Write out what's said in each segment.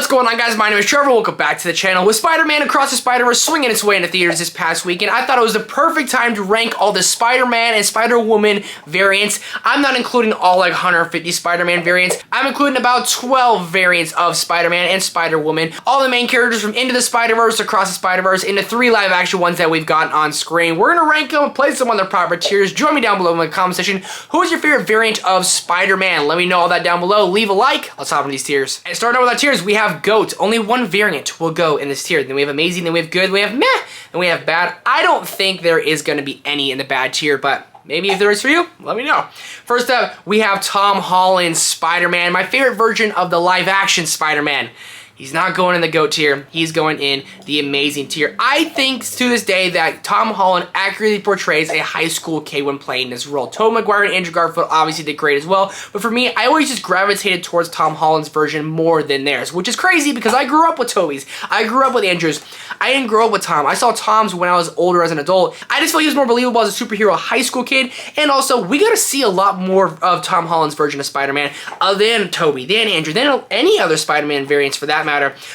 What's going on, guys? My name is Trevor. Welcome back to the channel. With Spider-Man Across the Spider-Verse swinging its way into theaters this past weekend, I thought it was the perfect time to rank all the Spider-Man and Spider-Woman variants. I'm not including all like 150 Spider-Man variants. I'm including about 12 variants of Spider-Man and Spider-Woman. All the main characters from Into the Spider-Verse, Across the Spider-Verse, and the 3 live-action ones that we've gotten on screen. We're going to rank them and place them on their proper tiers. Join me down below in the comment section. Who is your favorite variant of Spider-Man? Let me know all that down below. Leave a like. Let's hop into these tiers. And starting out with our tiers, we have GOAT. Only one variant will go in this tier. Then we have Amazing, then we have Good, we have Meh, then we have Bad. I don't think there is going to be any in the bad tier, but maybe if there is for you, let me know. First up, we have Tom Holland's Spider-Man, my favorite version of the live-action Spider-Man. He's not going in the GOAT tier. He's going in the Amazing tier. I think to this day that Tom Holland accurately portrays a high school kid when playing this role. Tobey Maguire and Andrew Garfield obviously did great as well, but for me, I always just gravitated towards Tom Holland's version more than theirs, which is crazy because I grew up with Tobey's. I grew up with Andrew's. I didn't grow up with Tom. I saw Tom's when I was older as an adult. I just felt he was more believable as a superhero high school kid, and also we got to see a lot more of Tom Holland's version of Spider-Man than Tobey, than Andrew, than any other Spider-Man variants for that matter.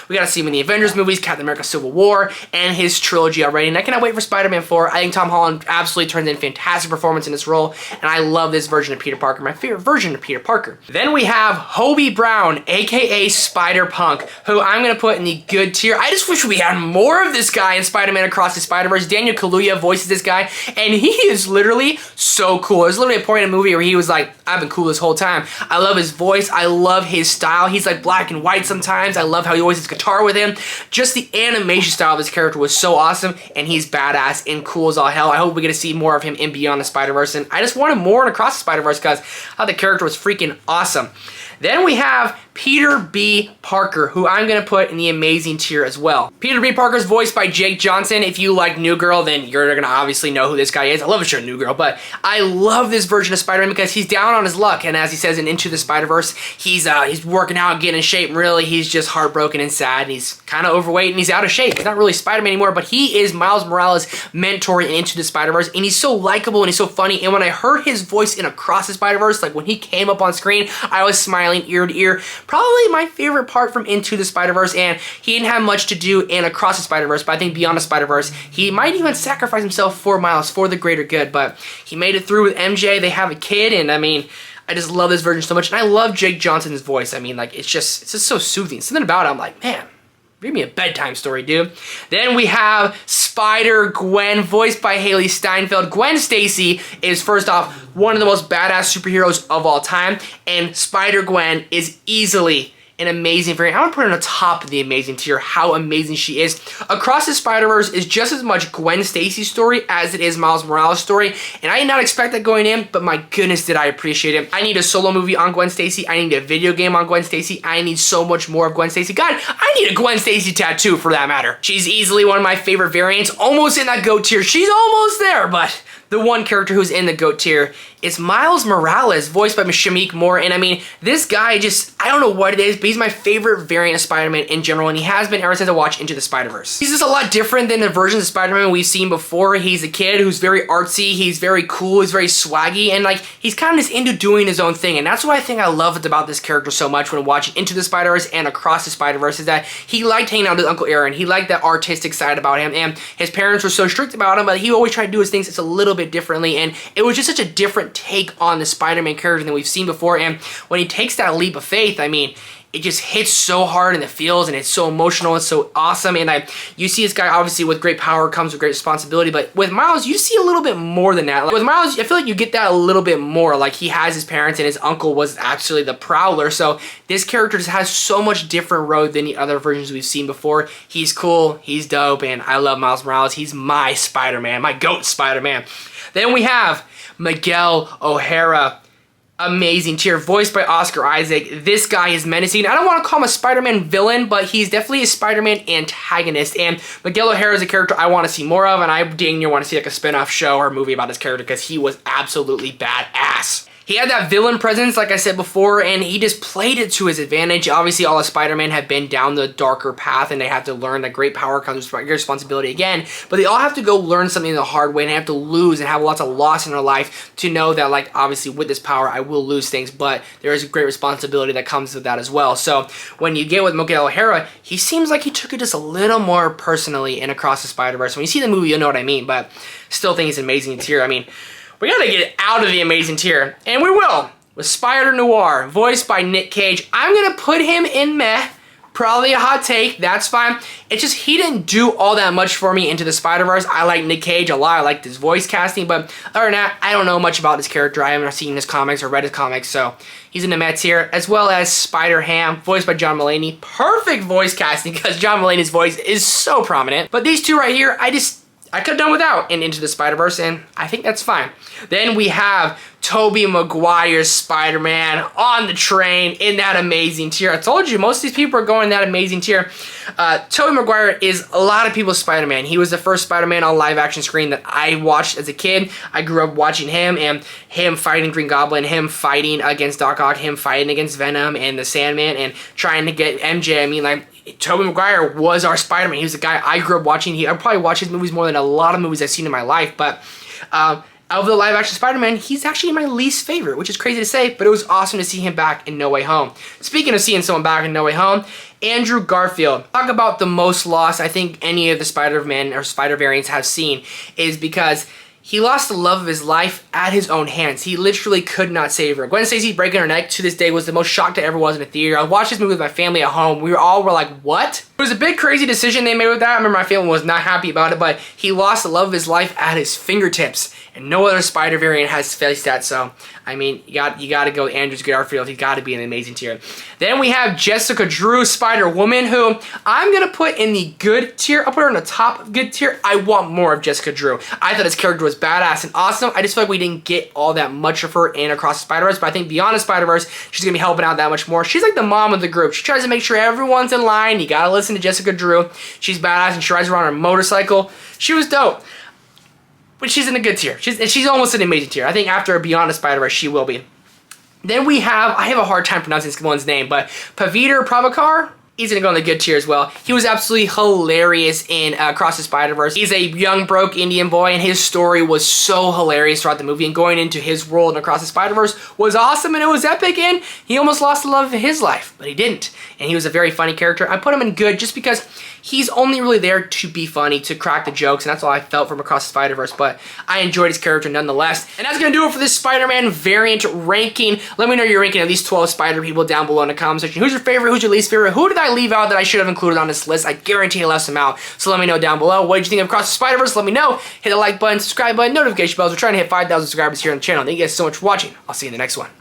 We got to see him in the Avengers movies, Captain America Civil War, and his trilogy already, and I cannot wait for Spider-Man 4. I think Tom Holland absolutely turns in fantastic performance in this role, and I love this version of Peter Parker, my favorite version of Peter Parker. Then we have Hobie Brown, aka Spider-Punk, who I'm going to put in the good tier. I just wish we had more of this guy in Spider-Man Across the Spider-Verse. Daniel Kaluuya voices this guy, and he is literally so cool. There's literally a point in the movie where he was like, I've been cool this whole time. I love his voice. I love his style. He's like black and white sometimes. I love how he always has guitar with him. Just the animation style of this character was so awesome, and he's badass and cool as all hell. I hope we get to see more of him in Beyond the Spider-Verse, and I just wanted more in Across the Spider-Verse because I thought the character was freaking awesome. Then we have Peter B. Parker, who I'm going to put in the Amazing tier as well. Peter B. Parker is voiced by Jake Johnson. If you like New Girl, then you're going to obviously know who this guy is. I love the show New Girl, but I love this version of Spider-Man because he's down on his luck, and as he says in Into the Spider-Verse, he's working out, getting in shape, and really he's just heartbroken and sad, and he's kind of overweight, and he's out of shape. He's not really Spider-Man anymore, but he is Miles Morales' mentor in Into the Spider-Verse, and he's so likable and he's so funny, and when I heard his voice in Across the Spider-Verse, like when he came up on screen, I was smiling ear to ear. Probably my favorite part from Into the Spider-Verse, and he didn't have much to do in Across the Spider-Verse, but I think Beyond the Spider-Verse, he might even sacrifice himself for Miles, for the greater good, but he made it through with MJ. They have a kid, and I mean, I just love this version so much, and I love Jake Johnson's voice. I mean, like, it's just so soothing. Something about it, I'm like, man, read me a bedtime story, dude. Then we have Spider-Gwen, voiced by Haley Steinfeld. Gwen Stacy is, first off, one of the most badass superheroes of all time, and Spider-Gwen is easily an amazing variant. I want to put her on the top of the Amazing tier, how amazing she is. Across the Spider-Verse is just as much Gwen Stacy's story as it is Miles Morales' story, and I did not expect that going in, but my goodness did I appreciate it. I need a solo movie on Gwen Stacy. I need a video game on Gwen Stacy. I need so much more of Gwen Stacy. God, I need a Gwen Stacy tattoo for that matter. She's easily one of my favorite variants, almost in that GOAT tier. She's almost there, but the one character who's in the GOAT tier is Miles Morales, voiced by Shameik Moore, and I mean, this guy just, I don't know what it is, but he's my favorite variant of Spider-Man in general, and he has been ever since I watched Into the Spider-Verse. He's just a lot different than the versions of Spider-Man we've seen before. He's a kid who's very artsy, he's very cool, he's very swaggy, and like, he's kind of just into doing his own thing, and that's what I think I loved about this character so much when watching Into the Spider-Verse and Across the Spider-Verse, is that he liked hanging out with his Uncle Aaron, he liked that artistic side about him, and his parents were so strict about him, but he always tried to do his things just a little bit differently, and it was just such a different take on the Spider-Man character than we've seen before, and when he takes that leap of faith, I mean, it just hits so hard in the feels, and it's so emotional, it's so awesome, and you see this guy, obviously, with great power comes with great responsibility, but with Miles, you see a little bit more than that. Like, with Miles, I feel like you get that a little bit more, like he has his parents, and his uncle was actually the Prowler, so this character just has so much different road than the other versions we've seen before. He's cool, he's dope, and I love Miles Morales. He's my Spider-Man, my GOAT Spider-Man. Then we have Miguel O'Hara, Amazing tier, voiced by Oscar Isaac. This guy is menacing. I don't want to call him a Spider-Man villain, but he's definitely a Spider-Man antagonist, and Miguel O'Hara is a character I want to see more of, and I dang near want to see like a spin-off show or movie about this character because he was absolutely badass. He had that villain presence, like I said before, and he just played it to his advantage. Obviously, all the Spider-Man have been down the darker path, and they have to learn that great power comes with responsibility again, but they all have to go learn something the hard way, and they have to lose and have lots of loss in their life to know that, like, obviously, with this power, I will lose things, but there is a great responsibility that comes with that as well. So, when you get with Miguel O'Hara, he seems like he took it just a little more personally in Across the Spider-Verse. When you see the movie, you'll know what I mean, but still think he's an amazing tier. I mean, we gotta get out of the amazing tier, and we will, with Spider Noir, voiced by Nick Cage. I'm gonna put him in meh, probably a hot take, that's fine. It's just he didn't do all that much for me into the Spider-Verse. I like Nick Cage a lot, I liked his voice casting, but other than that, I don't know much about this character. I haven't seen his comics or read his comics, so he's in the meh tier, as well as Spider-Ham, voiced by John Mulaney. Perfect voice casting, because John Mulaney's voice is so prominent. But these two right here, I could have done without in Into the Spider-Verse, and I think that's fine. Then we have Tobey Maguire's Spider-Man on the train in that amazing tier. I told you, most of these people are going in that amazing tier. Tobey Maguire is a lot of people's Spider-Man. He was the first Spider-Man on live action screen that I watched as a kid. I grew up watching him, and him fighting Green Goblin, him fighting against Doc Ock, him fighting against Venom and the Sandman, and trying to get MJ. I mean, like, Tobey Maguire was our Spider-Man. He was the guy I grew up watching. I probably watched his movies more than a lot of movies I've seen in my life, but of the live-action Spider-Man, he's actually my least favorite, which is crazy to say, but it was awesome to see him back in No Way Home. Speaking of seeing someone back in No Way Home, Andrew Garfield. Talk about the most loss I think any of the Spider-Man or Spider variants have seen is because he lost the love of his life at his own hands. He literally could not save her. Gwen Stacy breaking her neck to this day was the most shocked I ever was in a theater. I watched this movie with my family at home. We all were like, what? It was a big crazy decision they made with that. I remember my family was not happy about it, but he lost the love of his life at his fingertips. And no other Spider variant has faced that, so I mean, you got to go with Andrew Garfield. He's got to be an amazing tier. Then we have Jessica Drew, Spider-Woman, who I'm going to put in the good tier. I'll put her in the top of good tier. I want more of Jessica Drew. I thought his character was badass and awesome. I just feel like we didn't get all that much of her in Across the Spider-Verse, but I think beyond the Spider-Verse, she's going to be helping out that much more. She's like the mom of the group. She tries to make sure everyone's in line. You got to listen to Jessica Drew. She's badass, and she rides around on her motorcycle. She was dope. But she's in a good tier. She's almost an amazing tier. I think after Beyond the Spider-Verse, she will be. Then we have, I have a hard time pronouncing this one's name, but Paviter Prabhakar, he's going to go in the good tier as well. He was absolutely hilarious in Across the Spider-Verse. He's a young, broke Indian boy, and his story was so hilarious throughout the movie, and going into his world and Across the Spider-Verse was awesome, and it was epic, and he almost lost the love of his life, but he didn't. And he was a very funny character. I put him in good just because he's only really there to be funny, to crack the jokes, and that's all I felt from Across the Spider-Verse, but I enjoyed his character nonetheless. And that's going to do it for this Spider-Man variant ranking. Let me know your ranking of these 12 Spider people down below in the comment section. Who's your favorite? Who's your least favorite? Who did I leave out that I should have included on this list? I guarantee I left some out. So let me know down below. What did you think of Across the Spider-Verse? Let me know. Hit the like button, subscribe button, notification bells. We're trying to hit 5,000 subscribers here on the channel. Thank you guys so much for watching. I'll see you in the next one.